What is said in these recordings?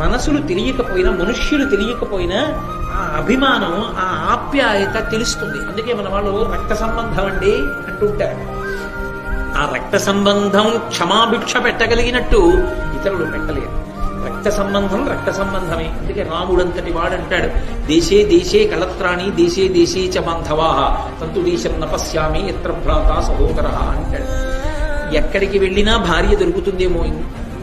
మనసులు తెలియకపోయినా, మనుష్యులు తెలియకపోయినా ఆ అభిమానం, ఆ ఆప్యాయత తెలుస్తుంది. అందుకే మన వాళ్ళు రక్త సంబంధం అండి అంటుంటారు. ఆ రక్త సంబంధం క్షమాభిక్ష పెట్టగలిగినట్టు ఇతరులు పెట్టలేరు. రక్త సంబంధం రక్త సంబంధమే. అందుకే రాముడంతటి వాడంటాడు, దేశే దేశే కళత్రాణి దేశే దేశే చ బాంధవా తంతు దేశం నపశ్యామి ఎత్ర భ్రాత సహోదర అంటాడు. ఎక్కడికి వెళ్ళినా భార్య దొరుకుతుందేమో,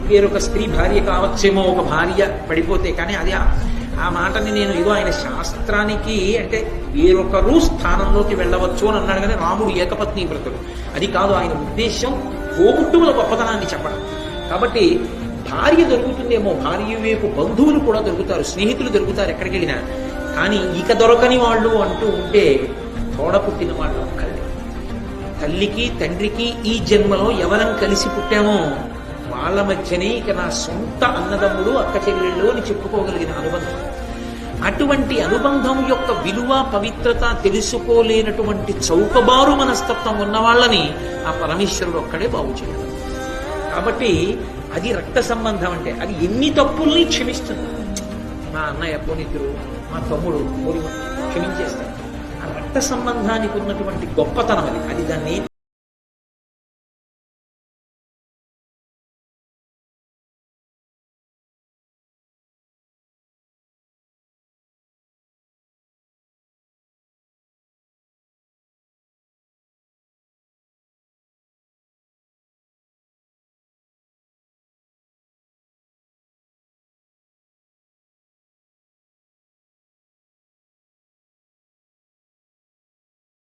వేరొక స్త్రీ భార్య కావచ్చేమో ఒక భార్య పడిపోతే. కానీ అది ఆ మాటని నేను ఇదో ఆయన శాస్త్రానికి అంటే వేరొకరు స్థానంలోకి వెళ్ళవచ్చు అని అన్నాడు. కానీ రాముడు ఏకపత్ని వ్రతుడు, అది కాదు ఆయన ఉద్దేశం. పోగొట్టువుల గొప్పతనాన్ని చెప్పడం. కాబట్టి భార్య దొరుకుతుందేమో, భార్య వైపు బంధువులు కూడా దొరుకుతారు, స్నేహితులు దొరుకుతారు ఎక్కడికి వెళ్ళినా. కానీ ఇక దొరకని వాళ్ళు అంటూ ఉంటే తోడ పుట్టిన వాళ్ళు ఒక్కళ్ళే. తల్లికి తండ్రికి ఈ జన్మలో ఎవరం కలిసి పుట్టామో వాళ్ళ మధ్యనే ఇక నా సొంత అన్నదమ్ముడు అక్క చెల్లెళ్ళు అని చెప్పుకోగలిగిన అనుబంధం. అటువంటి అనుబంధం యొక్క విలువ పవిత్రత తెలుసుకోలేనటువంటి చౌకబారు మనస్తత్వం ఉన్న వాళ్ళని ఆ పరమేశ్వరుడు ఒక్కడే బాగు చేయడం. కాబట్టి అది రక్త సంబంధం. అంటే అది ఎన్ని తప్పుల్ని క్షమిస్తుంది. మా అన్నయ్య పోనితురు, మా తమ్ముడు పోని క్షమించేస్తారు. ఆ రక్త సంబంధానికి ఉన్నటువంటి గొప్పతనం అది. దాన్ని